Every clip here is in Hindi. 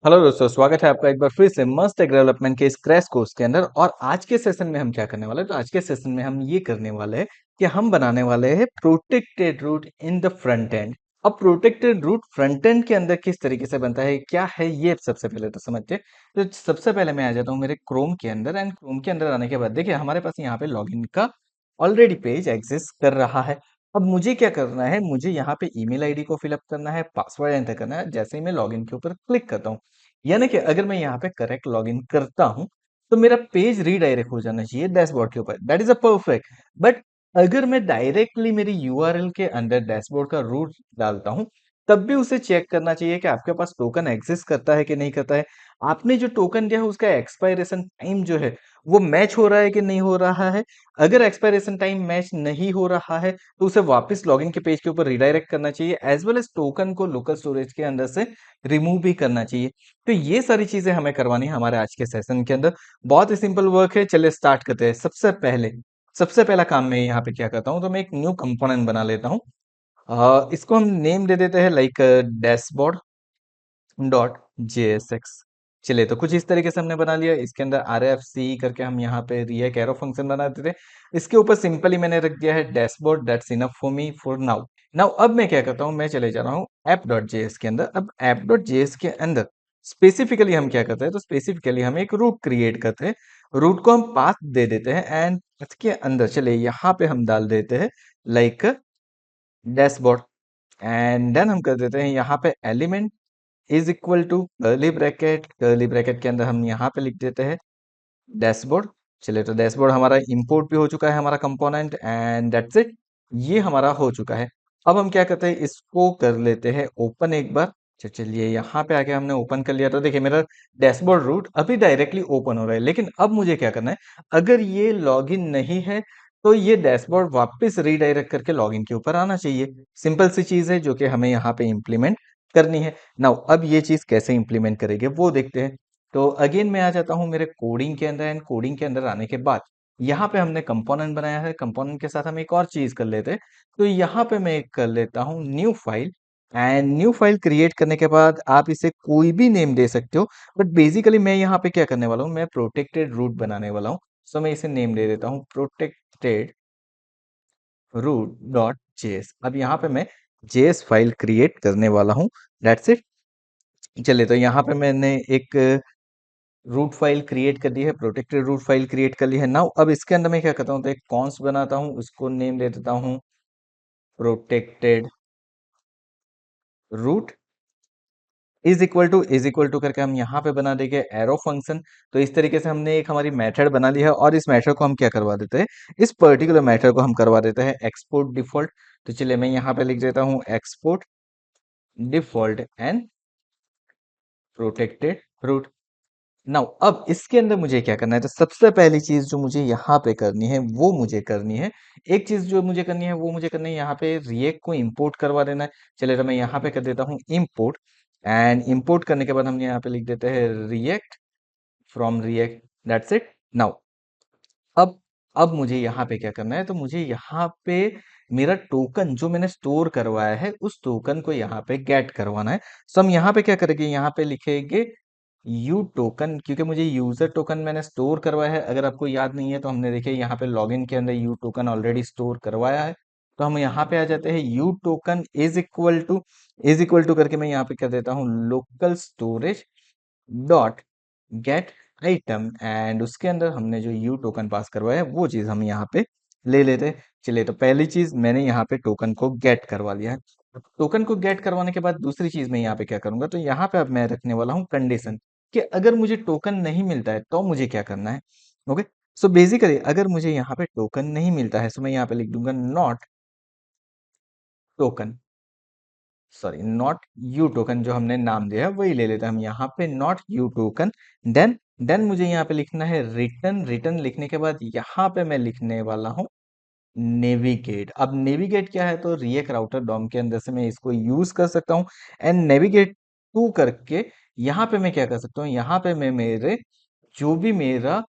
हेलो दोस्तों, स्वागत है आपका एक बार फिर से मस्त एक डेवलपमेंट के इस क्रैश कोर्स के अंदर। और आज के सेशन में हम क्या करने वाले हैं, तो आज के सेशन में हम ये करने वाले हैं कि हम बनाने वाले हैं protected route in the front end. अब प्रोटेक्टेड रूट फ्रंट एंड के अंदर किस तरीके से बनता है, क्या है ये सबसे पहले तो समझते हैं। तो सबसे पहले मैं आ जाता हूँ मेरे क्रोम के अंदर, एंड क्रोम के अंदर आने के बाद देखिए हमारे पास यहाँ पे लॉगिन का ऑलरेडी पेज एग्जिस्ट कर रहा है। अब मुझे क्या करना है, मुझे यहाँ पे ईमेल आईडी को फिलअप करना है, पासवर्ड एंटर करना है। जैसे ही मैं लॉगिन के ऊपर क्लिक करता हूँ, यानी कि अगर मैं यहाँ पे करेक्ट लॉगिन करता हूँ, तो मेरा पेज रीडायरेक्ट हो जाना चाहिए डैशबोर्ड के ऊपर। That is a perfect. But अगर मैं डायरेक्टली मेरी यूआरएल के अंदर डैशबोर्ड का रूट डालता हूँ, तब भी उसे चेक करना चाहिए कि आपके पास टोकन एग्जिस्ट करता है कि नहीं करता है। आपने जो टोकन दिया है उसका एक्सपायरेशन टाइम जो है वो मैच हो रहा है कि नहीं हो रहा है। अगर एक्सपायरेशन टाइम मैच नहीं हो रहा है, तो उसे वापस लॉगिन के पेज के ऊपर रिडायरेक्ट करना चाहिए, एज वेल एज टोकन को लोकल स्टोरेज के अंदर से रिमूव भी करना चाहिए। तो ये सारी चीजें हमें करवानी है हमारे आज के सेशन के अंदर। बहुत ही सिंपल वर्क है, चलिए स्टार्ट करते हैं। सबसे पहला काम मैं यहाँ पे क्या करता हूँ, तो मैं एक न्यू कंपोनेंट बना लेता हूँ। इसको हम नेम दे देते हैं लाइक डैशबोर्ड डॉट जेएसएक्स। चलिए, तो कुछ इस तरीके से हमने बना लिया। इसके अंदर आर एफ सी करके हम यहाँ पे रिएक्ट एरो फंक्शन बना देते थे। इसके ऊपर सिंपली मैंने रख दिया है dashboard. That's enough for me for now. Now अब मैं क्या करता हूँ, मैं चले जा रहा हूँ ऐप डॉट जेएस के अंदर। अब ऐप डॉट जेएस के अंदर स्पेसिफिकली हम क्या करते हैं, तो स्पेसिफिकली हम एक रूट क्रिएट करते हैं। रूट को हम पाथ दे देते हैं, एंड इसके अंदर चले यहाँ पे हम डाल देते हैं लाइक डैशबोर्ड। एंड देन हम कर देते हैं यहाँ पे element is equal to curly bracket. Curly bracket के अंदर हम यहाँ पे लिख देते हैं डैशबोर्ड। चलिए, तो डैशबोर्ड हमारा इंपोर्ट भी हो चुका है, हमारा कंपोनेंट, एंड दैट्स इट। ये हमारा हो चुका है। अब हम क्या करते हैं, इसको कर लेते हैं ओपन एक बार। चलिए, यहाँ पे आके हमने ओपन कर लिया। तो देखिए मेरा डैशबोर्ड रूट अभी डायरेक्टली ओपन हो रहा है। लेकिन अब मुझे क्या करना है, अगर ये लॉगिन नहीं है, तो ये डैशबोर्ड वापस रीडायरेक्ट करके लॉगिन के ऊपर आना चाहिए। सिंपल सी चीज है जो कि हमें यहाँ पे इम्प्लीमेंट करनी है। नाउ अब ये चीज कैसे इम्प्लीमेंट करेंगे वो देखते हैं। तो अगेन मैं आ जाता हूँ मेरे कोडिंग के अंदर, एंड कोडिंग के अंदर आने के बाद यहाँ पे हमने कंपोनेंट बनाया है। कंपोनेंट के साथ हम एक और चीज कर लेते हैं। तो यहाँ पे मैं कर लेता हूँ new file. And new file create करने के बाद आप इसे कोई भी नेम दे सकते हो। बट बेसिकली मैं यहाँ पे क्या करने वाला हूँ, मैं प्रोटेक्टेड रूट बनाने वाला हूँ। सो मैं इसे नेम दे देता हूँ प्रोटेक्टेड रूट डॉट जेएस। अब यहाँ पे मैं जेएस फाइल क्रिएट करने वाला हूँ। That's it. चलिए, तो यहाँ पे मैंने एक रूट फाइल क्रिएट कर दी है, प्रोटेक्टेड रूट फाइल क्रिएट कर ली है। नाउ अब इसके अंदर मैं क्या करता हूँ, तो एक कॉन्स बनाता हूँ, उसको नेम दे देता हूँ protected route is equal to करके हम यहाँ पे बना देंगे एरो फंक्शन। तो इस तरीके से हमने एक हमारी मेथड बना ली है, और इस मेथड को हम क्या करवा देते हैं, इस पर्टिकुलर मेथड को हम करवा देते हैं एक्सपोर्ट डिफॉल्ट। तो चलिए, मैं यहाँ पे लिख देता हूँ export default and protected route. Now अब इसके अंदर मुझे क्या करना है, तो सबसे पहली चीज जो मुझे यहाँ पे करनी है वो मुझे करनी है, एक चीज जो मुझे करनी है वो मुझे करनी है, यहाँ पे रिएक्ट को इंपोर्ट करवा देना है। चलिए, तो मैं यहाँ पे कर देता हूँ इंपोर्ट। एंड इंपोर्ट करने के बाद हम यहाँ पे लिख देते हैं react from react. That's it. Now अब अब मुझे यहाँ पे क्या करना है, तो मुझे यहाँ पे मेरा टोकन जो मैंने स्टोर करवाया है उस टोकन को यहाँ पे गेट करवाना है। सो हम यहाँ पे क्या करेंगे, यहाँ पे लिखेंगे यू टोकन, क्योंकि मुझे यूजर टोकन मैंने स्टोर करवाया है। अगर आपको याद नहीं है तो हमने देखिए यहाँ पे लॉगिन के अंदर यू टोकन ऑलरेडी स्टोर करवाया है। तो हम यहाँ पे आ जाते हैं U token is equal to करके मैं यहाँ पे कर देता हूँ local storage dot get item. And उसके अंदर हमने जो यू टोकन पास करवाया है वो चीज हम यहाँ पे ले लेते हैं। चलिए, तो पहली चीज मैंने यहाँ पे टोकन को गेट करवा लिया है। टोकन को गेट करवाने के बाद दूसरी चीज मैं यहाँ पे क्या करूंगा, तो यहाँ पे अब मैं रखने वाला हूँ कंडीशन कि अगर मुझे टोकन नहीं मिलता है तो मुझे क्या करना है। ओके। सो बेसिकली अगर मुझे यहाँ पे टोकन नहीं मिलता है, तो मैं यहाँ पे लिख दूंगा not token, sorry not you token. जो हमने नाम दिया है वही ले लेते हैं हम यहाँ पे, नॉट यू टोकन। देन मुझे यहाँ पे लिखना है रिटर्न। रिटर्न लिखने के बाद यहाँ पे मैं लिखने वाला हूँ नेविगेट। अब नेविगेट क्या है, तो रिएक्ट राउटर डॉम के अंदर से मैं इसको यूज कर सकता हूँ। एंड नेविगेट टू करके यहाँ पे मैं क्या कर सकता हूँ, यहाँ पे मैं मेरे जो भी मेरा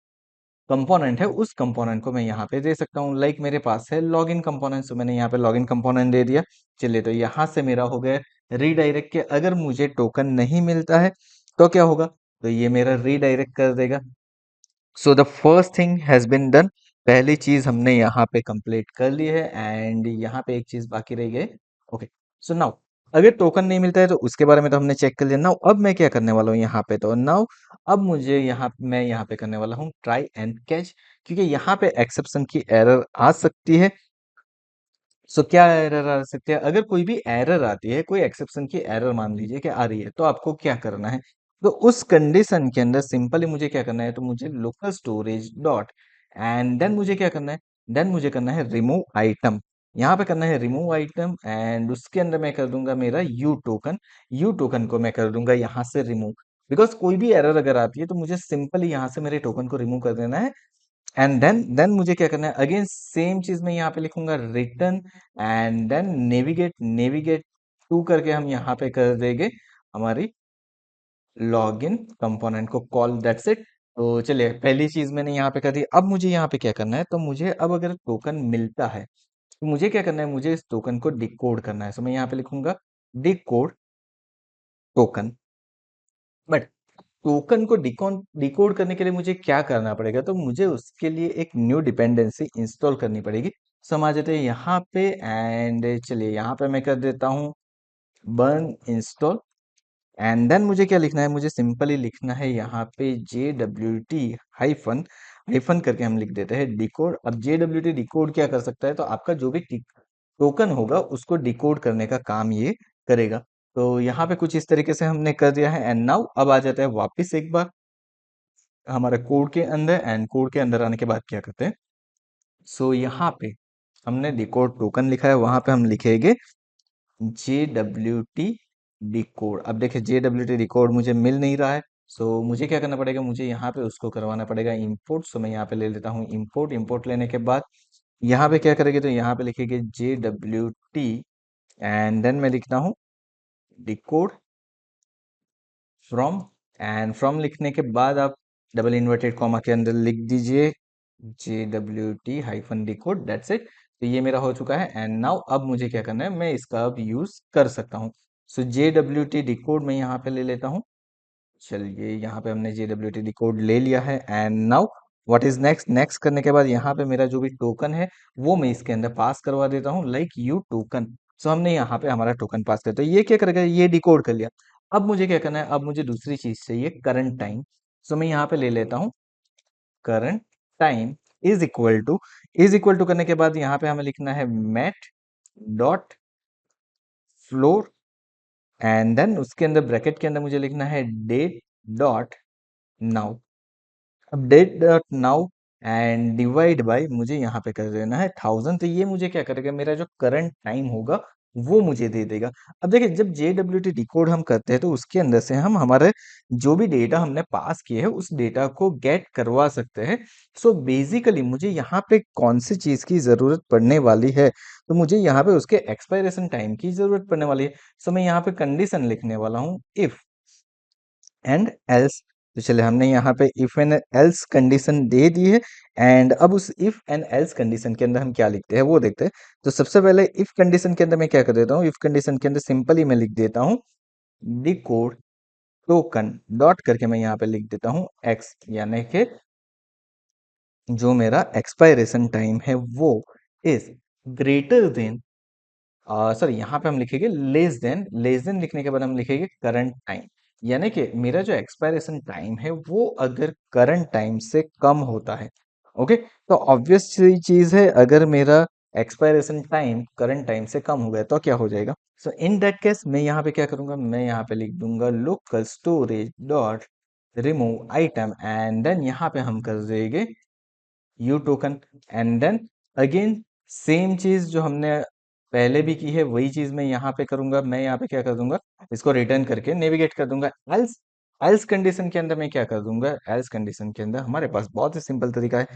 कंपोनेंट है उस कंपोनेंट को मैं यहाँ पे दे सकता हूँ। लाइक मेरे पास है लॉगिन कंपोनेंट, तो मैंने यहाँ पे लॉगिन कंपोनेंट दे दिया। चलिए, तो यहाँ से मेरा हो गया रीडायरेक्ट के अगर मुझे टोकन नहीं मिलता है तो क्या होगा, तो ये मेरा रीडायरेक्ट कर देगा। So the first thing has been done, पहली चीज हमने यहाँ पे कंप्लीट कर ली है एंड यहाँ पे एक चीज बाकी रह गई। ओके, सो नाउ अगर टोकन नहीं मिलता है तो उसके बारे में तो हमने चेक कर लिया। नाउ अब मैं क्या करने वाला हूँ यहाँ पे, तो नाउ अब मुझे मैं यहाँ पे करने वाला हूँ ट्राई एंड कैच, क्योंकि यहाँ पे एक्सेप्शन की एरर आ सकती है। सो क्या एरर आ सकती है, अगर कोई भी एरर आती है, कोई एक्सेप्शन की एरर मान लीजिए कि आ रही है, तो आपको क्या करना है, तो उस कंडीशन के अंदर सिंपली मुझे क्या करना है, तो मुझे local storage dot and then मुझे क्या करना है, देन मुझे करना है रिमूव आइटम। यहाँ पे करना है रिमूव आइटम एंड उसके अंदर मैं कर दूंगा मेरा यू टोकन को मैं कर दूंगा यहाँ से रिमूव। बिकॉज कोई भी एरर अगर आती है तो मुझे सिंपली यहाँ से मेरे टोकन को रिमूव कर देना है। एंड देन मुझे क्या करना है, अगेन सेम चीज मैं यहाँ पे लिखूंगा return and then navigate to करके हम यहाँ पे कर देंगे हमारी लॉगिन कंपोनेंट को कॉल, दैट्स इट। तो चलिए पहली चीज मैंने यहाँ पे कर दी। अब मुझे यहाँ पे क्या करना है, तो मुझे अब अगर टोकन मिलता है तो मुझे क्या करना है, मुझे इस टोकन को डिकोड करना है। तो मैं यहाँ पे लिखूंगा डिकोड टोकन। बट टोकन को डिकोड करने के लिए मुझे क्या करना पड़ेगा, तो मुझे उसके लिए एक न्यू डिपेंडेंसी इंस्टॉल करनी पड़ेगी। सो आ जाते हैं यहाँ पे एंड चलिए यहाँ पे मैं कर देता हूँ बर्न इंस्टॉल एंड देन मुझे क्या लिखना है, मुझे सिंपली लिखना है यहाँ पे JWT हाइफन हाइफन करके हम लिख देते हैं डिकोड। अब JWT डिकोड क्या कर सकता है, तो आपका जो भी टोकन होगा उसको डिकोड करने का काम ये करेगा। तो यहाँ पे कुछ इस तरीके से हमने कर दिया है एंड नाउ अब आ जाता है वापस एक बार हमारे कोड के अंदर एंड कोड के अंदर आने के बाद क्या करते हैं, सो यहाँ पे हमने डिकोड टोकन लिखा है, वहां पे हम लिखेंगे JWT डिकोड। अब देखिए JWT डिकोड मुझे मिल नहीं रहा है, सो मुझे क्या करना पड़ेगा, मुझे यहाँ पे उसको करवाना पड़ेगा इंपोर्ट। सो मैं यहाँ पे ले लेता हूँ इंपोर्ट। इंपोर्ट लेने के बाद यहाँ पे क्या करेंगे, तो यहाँ पे लिखेंगे JWT एंड देन मैं लिखता हूँ डिकोड फ्रॉम एंड फ्रॉम लिखने के बाद आप डबल इन्वर्टेड कॉमा के अंदर लिख दीजिए JWT hyphen decode, that's it. तो ये मेरा हो चुका है एंड नाउ अब मुझे क्या करना है, मैं इसका अब यूज कर सकता हूँ। सो JWT डिकोड मैं यहाँ पे ले लेता हूँ। चलिए यहाँ पे हमने JWT डिकोड ले लिया है and now what is next, next करने के बाद यहाँ पे मेरा जो भी टोकन है वो मैं इसके अंदर पास करवा देता हूँ लाइक यू टोकन। सो हमने यहाँ पे हमारा टोकन पास कर, तो ये क्या करेगा, ये डिकोड कर लिया। अब मुझे क्या करना है, अब मुझे दूसरी चीज चाहिए करंट टाइम। सो मैं यहाँ पे ले लेता हूँ current time is equal to करने के बाद यहाँ पे हमें लिखना है Math dot floor and then उसके अंदर ब्रैकेट के अंदर मुझे लिखना है डेट डॉट नाउ। अब date dot now and divide by मुझे यहाँ पे कर देना है 1000। तो ये मुझे क्या करेगा, मेरा जो करंट टाइम होगा वो मुझे दे देगा। अब देखिए जब JWT डिकोड हम करते हैं तो उसके अंदर से हम हमारे जो भी डेटा हमने पास किए हैं उस डेटा को गेट करवा सकते हैं। सो बेसिकली मुझे यहाँ पे कौन सी चीज की जरूरत पड़ने वाली है, तो मुझे यहाँ पे उसके एक्सपायरेशन टाइम की जरूरत पड़ने वाली है। सो मैं यहाँ पे कंडीशन लिखने वाला हूँ इफ एंड एल्स। तो चलिए हमने यहाँ पे इफ एंड एल्स कंडीशन दे दी है एंड अब उस इफ एंड एल्स कंडीशन के अंदर हम क्या लिखते हैं वो देखते हैं। तो सबसे पहले इफ कंडीशन के अंदर मैं क्या कर देता हूँ, इफ कंडीशन के अंदर सिंपली मैं लिख देता हूँ डिकोड टोकन डॉट करके मैं यहाँ पे लिख देता हूँ एक्स, यानी कि जो मेरा एक्सपायरेशन टाइम है वो इज ग्रेटर देन, सॉरी यहाँ पे हम लिखेंगे लेस देन लिखने के बाद हम लिखेंगे करंट टाइम। यानी कि मेरा जो एक्सपायरेशन टाइम है वो अगर करंट टाइम से कम होता है, ओके, तो ऑब्वियस सी चीज है अगर मेरा एक्सपायरेशन टाइम करंट टाइम से कम हो गया तो क्या हो जाएगा। सो इन दैट केस मैं यहाँ पे क्या करूंगा, मैं यहाँ पे लिख दूंगा local storage dot remove item and then यहाँ पे हम कर देंगे U token and then again same चीज जो हमने पहले भी की है वही चीज मैं यहाँ पे करूंगा। मैं यहाँ पे क्या कर दूंगा, इसको रिटर्न करके नेविगेट कर दूंगा एल्स। एल्स कंडीशन के अंदर मैं क्या कर दूंगा, एल्स कंडीशन के अंदर हमारे पास बहुत ही सिंपल तरीका है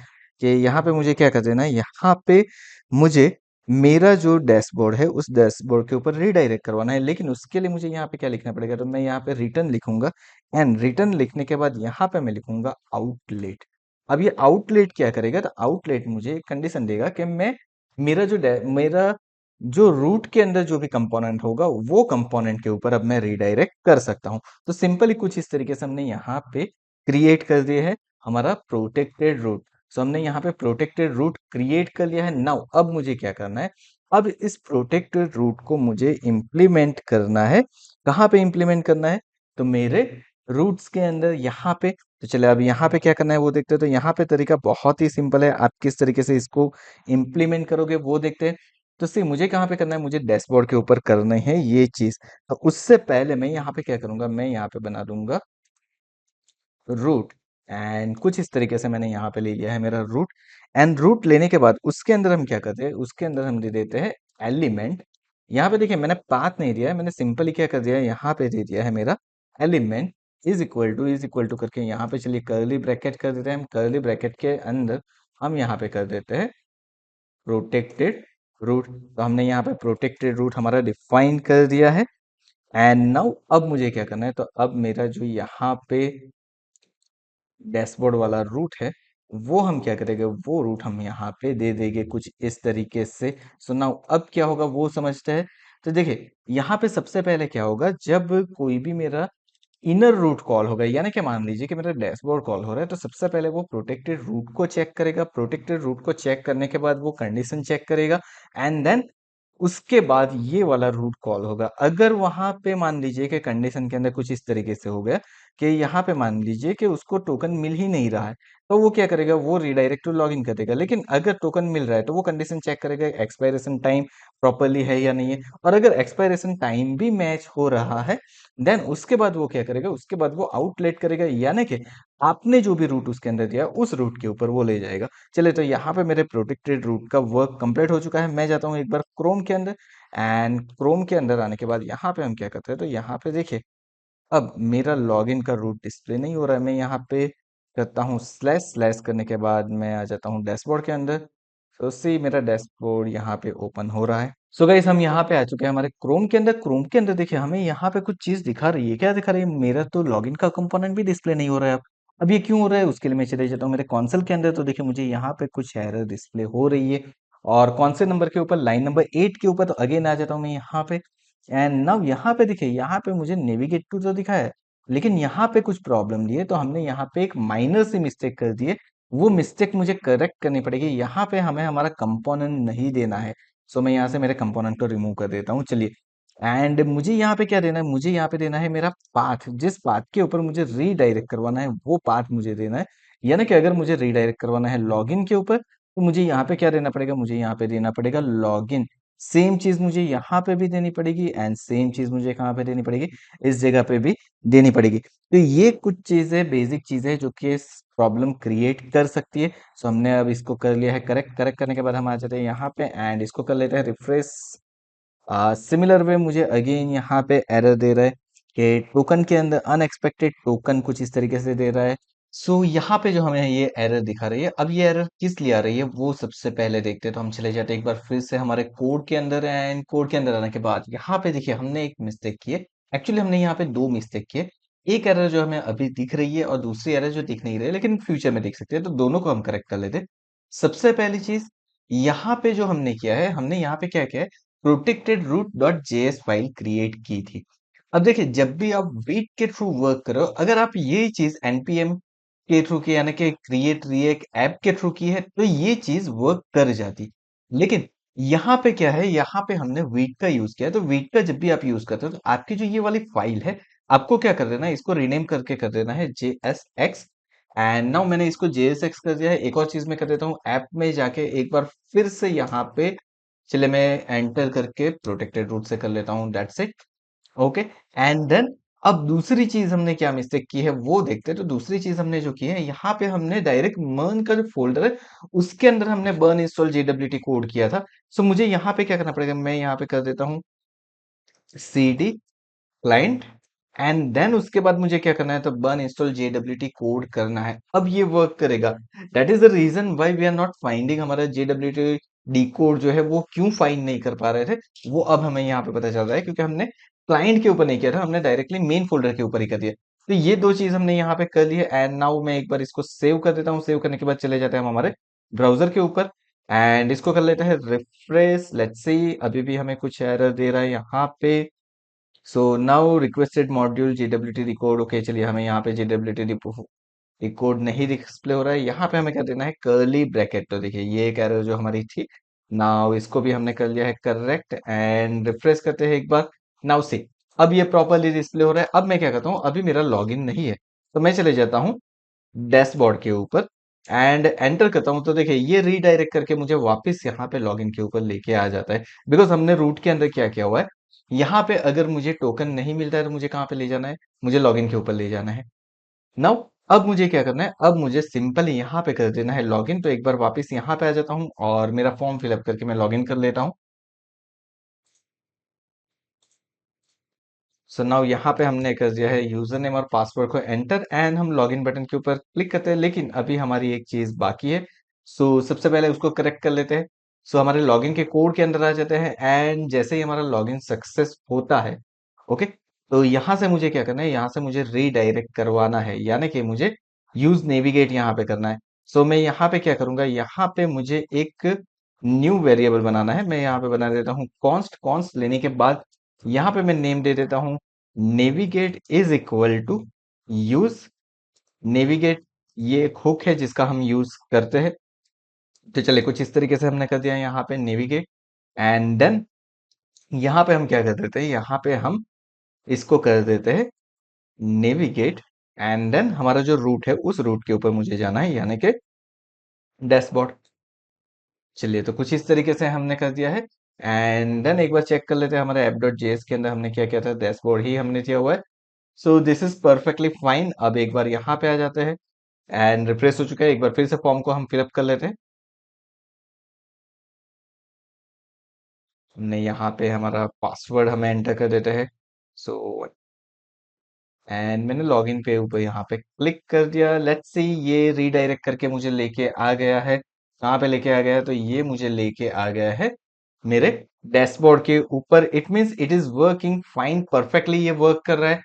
कि यहाँ पे मुझे क्या कर देना है, यहाँ पे मुझे मेरा जो डैशबोर्ड है उस डैशबोर्ड के ऊपर रीडायरेक्ट करवाना है। लेकिन उसके लिए मुझे यहाँ पे क्या लिखना पड़ेगा, तो मैं यहाँ पे रिटर्न लिखूंगा एंड रिटर्न लिखने के बाद यहाँ पे मैं लिखूंगा आउटलेट। अब ये आउटलेट क्या करेगा, तो आउटलेट मुझे कंडीशन देगा कि मैं मेरा जो रूट के अंदर जो भी कंपोनेंट होगा वो कंपोनेंट के ऊपर अब मैं रीडायरेक्ट कर सकता हूँ। तो सिंपली कुछ इस तरीके से हमने यहाँ पे क्रिएट कर दिया है हमारा प्रोटेक्टेड रूट। सो हमने यहाँ पे प्रोटेक्टेड रूट क्रिएट कर लिया है। नाउ अब मुझे क्या करना है, अब इस प्रोटेक्टेड रूट को मुझे इम्प्लीमेंट करना है। कहाँ पे इम्प्लीमेंट करना है, तो मेरे रूट्स के अंदर यहाँ पे। तो चले अब यहाँ पे क्या करना है वो देखते हैं। तो यहाँ पे तरीका बहुत ही सिंपल है, आप किस तरीके से इसको इम्प्लीमेंट करोगे वो देखते हैं। तो सी मुझे कहाँ पे करना है, मुझे डैशबोर्ड के ऊपर करनी है ये चीज। तो उससे पहले मैं यहाँ पे क्या करूंगा, मैं यहाँ पे बना दूंगा रूट। एंड कुछ इस तरीके से मैंने यहाँ पे ले लिया है मेरा रूट। एंड रूट लेने के बाद उसके अंदर हम क्या करते हैं, उसके अंदर हम दे देते हैं एलिमेंट। यहाँ पे देखिए मैंने पाथ नहीं दिया है, मैंने सिंपली क्या कर दिया है, यहाँ पे दे दिया है मेरा एलिमेंट इज इक्वल टू करके यहाँ पे चलिए कर्ली ब्रैकेट कर देते हैं। हम कर्ली ब्रैकेट के अंदर हम यहाँ पे कर देते हैं प्रोटेक्टेड रूट। तो हमने यहाँ पे प्रोटेक्टेड रूट हमारा डिफाइन कर दिया है। एंड नाउ अब मुझे क्या करना है, तो अब मेरा जो यहाँ पे डैशबोर्ड वाला रूट है वो हम क्या करेंगे, वो रूट हम यहाँ पे दे देंगे कुछ इस तरीके से। सो नाउ अब क्या होगा वो समझते हैं। तो देखिए यहाँ पे सबसे पहले क्या होगा, जब कोई भी मेरा इनर रूट कॉल होगा, यानी कि मान लीजिए कि मेरा डैशबोर्ड कॉल हो रहा है, तो सबसे पहले वो प्रोटेक्टेड रूट को चेक करेगा। प्रोटेक्टेड रूट को चेक करने के बाद वो कंडीशन चेक करेगा। एंड देन उसके बाद ये वाला रूट कॉल होगा। अगर वहां पे मान लीजिए कि कंडीशन के अंदर कुछ इस तरीके से हो गया कि यहाँ पे मान लीजिए कि उसको टोकन मिल ही नहीं रहा है, तो वो क्या करेगा, वो रिडायरेक्ट टू लॉगिन कर देगा। लेकिन अगर टोकन मिल रहा है तो वो कंडीशन चेक करेगा एक्सपायरेशन टाइम प्रॉपरली है या नहीं है। और अगर एक्सपायरेशन टाइम भी मैच हो रहा है, देन उसके बाद वो क्या करेगा, उसके बाद वो आउटलेट करेगा, यानी कि आपने जो भी रूट उसके अंदर दिया उस रूट के ऊपर वो ले जाएगा। चलिए तो यहाँ पे मेरे प्रोटेक्टेड रूट का वर्क कंप्लीट हो चुका है। मैं जाता हूँ एक बार क्रोम के अंदर। एंड क्रोम के अंदर आने के बाद यहाँ पे हम क्या करते हैं, तो यहाँ पे देखिए अब मेरा लॉगिन का रूट डिस्प्ले नहीं हो रहा है। मैं यहाँ पे करता हूँ स्लैश स्लैश करने के बाद मैं आ जाता हूँ डैशबोर्ड के अंदर। तो सी मेरा डैशबोर्ड यहाँ पे ओपन हो रहा है। सो गाइस हम यहाँ पे आ चुके हैं हमारे क्रोम के अंदर। क्रोम के अंदर देखिए हमें यहाँ पे कुछ चीज दिखा रही है। क्या दिखा रही है, मेरा तो लॉगिन का कंपोनेंट भी डिस्प्ले नहीं हो रहा है। अब ये क्यों हो रहा है, उसके लिए मैं चले जाता हूँ मेरे कॉन्सोल के अंदर। तो देखिए मुझे यहाँ पे कुछ एरर डिस्प्ले हो रही है। और कौन से नंबर के ऊपर, लाइन नंबर 8 के ऊपर। तो अगेन आ जाता हूँ मैं यहाँ पे। एंड नाउ यहाँ पे देखिए, यहाँ पे मुझे नेविगेट टू तो दिखा है, लेकिन यहाँ पे कुछ प्रॉब्लम दी है। तो हमने यहाँ पे एक माइनर सी मिस्टेक कर दी है। वो मिस्टेक मुझे करेक्ट करनी पड़ेगी। यहाँ पे हमें हमारा कंपोनेंट नहीं देना है। सो मैं यहाँ से मेरे कंपोनेंट को रिमूव कर देता हूँ चलिए। एंड मुझे यहाँ पे क्या देना है, मुझे यहाँ पे देना है मेरा पाथ। जिस पाथ के ऊपर मुझे रीडायरेक्ट करवाना है वो पाथ मुझे देना है। यानी कि अगर मुझे रीडायरेक्ट करवाना है लॉगिन के ऊपर, तो मुझे यहाँ पे क्या देना पड़ेगा, मुझे यहाँ पे देना पड़ेगा लॉगिन। सेम चीज मुझे यहाँ पे भी देनी पड़ेगी एंड सेम चीज मुझे कहाँ पे देनी पड़ेगी, इस जगह पे भी देनी पड़ेगी। तो ये कुछ चीजें, बेसिक चीजें जो कि प्रॉब्लम क्रिएट कर सकती है। सो हमने अब इसको कर लिया है करेक्ट। करेक्ट करने के बाद हम आ जाते हैं यहाँ पे एंड इसको कर लेते हैं रिफ्रेश। सिमिलर वे मुझे अगेन यहाँ पे एरर दे रहा है कि टोकन के अंदर अनएक्सपेक्टेड टोकन कुछ इस तरीके से दे रहा है। सो यहाँ पे जो हमें ये एरर दिखा रही है, अब ये एरर किस लिए आ रही है वो सबसे पहले देखते हैं। तो हम चले जाते हैं एक बार फिर से हमारे कोड के अंदर। एंड कोड के अंदर आने के बाद यहाँ पे देखिए हमने एक मिस्टेक की है। एक्चुअली हमने यहाँ पे दो मिस्टेक की है। एक एरर जो हमें अभी दिख रही है और दूसरी एरर जो दिख नहीं रही है, लेकिन फ्यूचर में दिख सकते हैं। तो दोनों को हम करेक्ट कर लेते हैं। सबसे पहली चीज यहाँ पे जो हमने किया है, हमने यहाँ पे क्या किया है, protected route dot JS file create की थी। अब देखिए जब भी आप वेट के थ्रू वर्क करो, अगर आप ये चीज एनपीएम के थ्रू की, यानी कि क्रिएट रिएक्ट ऐप के थ्रू की है, तो ये चीज वर्क कर जाती। लेकिन यहाँ पे क्या है, यहाँ पे हमने वेट का यूज किया है। तो वेट का जब भी आप यूज करते हो, तो आपकी जो ये वाली फाइल है, आपको क्या कर देना है, इसको रीनेम करके कर देना है JSX। एंड नाउ मैंने इसको JSX कर दिया है। एक और चीज मैं कर देता हूँ, ऐप में जाके एक बार फिर से यहाँ पे चलिए मैं एंटर करके प्रोटेक्टेड रूट से कर लेता हूँ, that's it. Okay. And then अब दूसरी चीज हमने क्या मिस्टेक की है वो देखते हैं। तो दूसरी चीज हमने जो की है, यहाँ पे हमने डायरेक्ट मर्न का जो फोल्डर है उसके अंदर हमने बर्न इंस्टॉल JWT कोड किया था। सो मुझे यहाँ पे क्या करना पड़ेगा, मैं यहाँ पे कर देता हूँ CD क्लाइंट। एंड देन उसके बाद मुझे क्या करना है, तो बर्न इंस्टॉल JWT कोड करना है। अब ये वर्क करेगा। That is the reason why we are not finding, हमारा JWT डी कोड जो है वो क्यों फाइंड नहीं कर पा रहे थे, वो अब हमें यहाँ पे पता चल रहा है। क्योंकि हमने क्लाइंट के ऊपर नहीं किया था, हमने डायरेक्टली मेन फोल्डर के ऊपर ही कर दिया। तो ये दो चीज हमने यहाँ पे कर ली है। एंड नाउ मैं एक बार इसको सेव कर देता हूँ। सेव करने के बाद चले जाते हैं हम हमारे ब्राउजर के ऊपर। एंड इसको कर लेते हैं रिफ्रेश। लेट्स सी, अभी भी हमें कुछ एरर दे रहा है यहाँ पे। So now requested module JWT record. Okay, चलिए हमें यहाँ पे JWT रिकॉर्ड नहीं डिस्प्ले हो रहा है। यहाँ पे हमें कर देना है कर्ली ब्रैकेट। तो देखिए ये एक एरर जो हमारी थी, नाउ इसको भी हमने कर लिया है करेक्ट एंड रिफ्रेश करते हैं एक बार। नाउ सी, अब ये प्रॉपरली डिस्प्ले हो रहा है। अब मैं क्या करता हूँ, अभी मेरा लॉगिन नहीं है, तो मैं चले जाता हूँ डैशबोर्ड के ऊपर एंड एंटर करता हूं। तो देखिए ये रीडायरेक्ट करके मुझे वापस यहाँ पे लॉगिन के ऊपर लेके आ जाता है, बिकॉज हमने रूट के अंदर क्या किया हुआ है। यहाँ पे अगर मुझे टोकन नहीं मिलता है तो मुझे कहाँ पे ले जाना है, मुझे लॉगिन के ऊपर ले जाना है। नाउ अब मुझे क्या करना है, अब मुझे सिंपल यहाँ पे कर देना है लॉगिन। तो एक बार वापस यहाँ पे आ जाता हूँ और मेरा फॉर्म फिलअप करके मैं लॉगिन कर लेता हूँ। सो नाउ यहाँ पे हमने कर दिया है यूजर नेम और पासवर्ड को एंटर एंड हम लॉगिन बटन के ऊपर क्लिक करते हैं। लेकिन अभी हमारी एक चीज बाकी है। सो सबसे पहले उसको करेक्ट कर लेते हैं। सो हमारे लॉगिन के कोड के अंदर आ जाते हैं एंड जैसे ही हमारा लॉगिन सक्सेस होता है, ओके, तो यहाँ से मुझे क्या करना है, यहाँ से मुझे रीडायरेक्ट करवाना है, यानी कि मुझे यूज नेविगेट यहाँ पे करना है। सो मैं यहाँ पे क्या करूंगा, यहाँ पे मुझे एक न्यू वेरिएबल बनाना है। मैं यहाँ पे बना देता हूँ कॉन्स्ट। कॉन्स्ट लेने के बाद यहाँ पे मैं नेम दे देता हूँ navigate is equal to use navigate. ये एक हुक है जिसका हम यूज करते हैं। तो चलिए कुछ इस तरीके से हमने कर दिया है यहाँ पे नेविगेट एंड देन यहाँ पे हम क्या कर देते हैं, यहाँ पे हम इसको कर देते हैं नेविगेट एंड देन हमारा जो रूट है उस रूट के ऊपर मुझे जाना है, यानी कि डैशबोर्ड। चलिए तो कुछ इस तरीके से हमने कर दिया है एंड देन एक बार चेक कर लेते हैं हमारे app.js के अंदर हमने क्या किया था, डैशबोर्ड ही हमने किया हुआ है। So this is perfectly fine. अब एक बार यहाँ पे आ जाते हैं एंड रिफ्रेश हो चुका है। एक बार फिर से फॉर्म को हम फिलअप कर लेते हैं। हमने यहाँ पे हमारा पासवर्ड हमें एंटर कर देते हैं। सो एंड मैंने लॉगिन पे ऊपर यहाँ पे क्लिक कर दिया। लेट्स सी, ये रीडायरेक्ट करके मुझे लेके आ गया है। कहाँ पे लेके आ गया है, तो ये मुझे लेके आ गया है मेरे डैशबोर्ड के ऊपर। It means it is working fine, perfectly ये वर्क कर रहा है।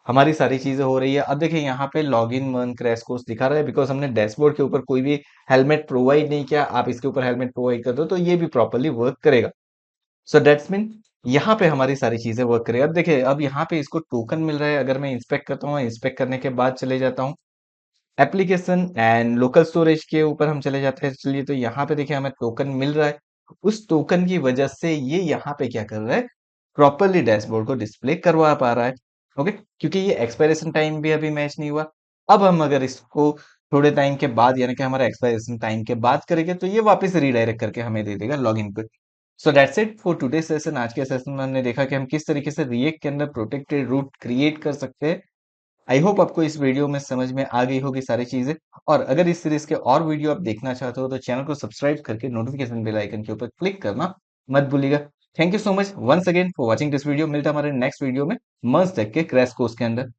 हमारी सारी चीजें हो रही है। अब देखिए यहाँ पे log in one crash course दिखा रहा है, बिकॉज हमने डैशबोर्ड के ऊपर कोई भी हेलमेट प्रोवाइड नहीं किया। आप इसके ऊपर हेलमेट प्रोवाइड कर दो तो ये भी प्रॉपरली वर्क करेगा। सो दैट्स मीन यहाँ पे हमारी सारी चीजें वर्क करेगी। अब देखिए, अब यहाँ पे इसको टोकन मिल रहा है। अगर मैं इंस्पेक्ट करता हूँ, इंस्पेक्ट करने के बाद चले जाता हूँ एप्लीकेशन एंड लोकल स्टोरेज के ऊपर हम चले जाते हैं। चलिए तो यहाँ पे देखिए हमें टोकन मिल रहा है। उस टोकन की वजह से ये यहाँ पे क्या कर रहा है, प्रॉपरली डैशबोर्ड को डिस्प्ले करवा पा रहा है। ओके, क्योंकि ये एक्सपायरेशन टाइम भी अभी मैच नहीं हुआ। अब हम अगर इसको थोड़े टाइम के बाद, यानी कि हमारा एक्सपायरेशन टाइम के बाद करेंगे, तो ये वापस रीडायरेक्ट करके हमें दे देगा लॉगिन पे। So that's it for today session. आज के सेशन में हमने देखा कि हम किस तरीके से रिएक्ट के अंदर प्रोटेक्टेड रूट क्रिएट कर सकते हैं। आई होप आपको इस वीडियो में समझ में आ गई होगी सारी चीजें। और अगर इस सीरीज के और वीडियो आप देखना चाहते हो तो चैनल को सब्सक्राइब करके नोटिफिकेशन बेल आइकन के ऊपर क्लिक करना मत भूलिएगा। Thank you so much once again for watching this video. मिलता है हमारे नेक्स्ट वीडियो में मस्त टेक के क्रैश कोर्स के अंदर।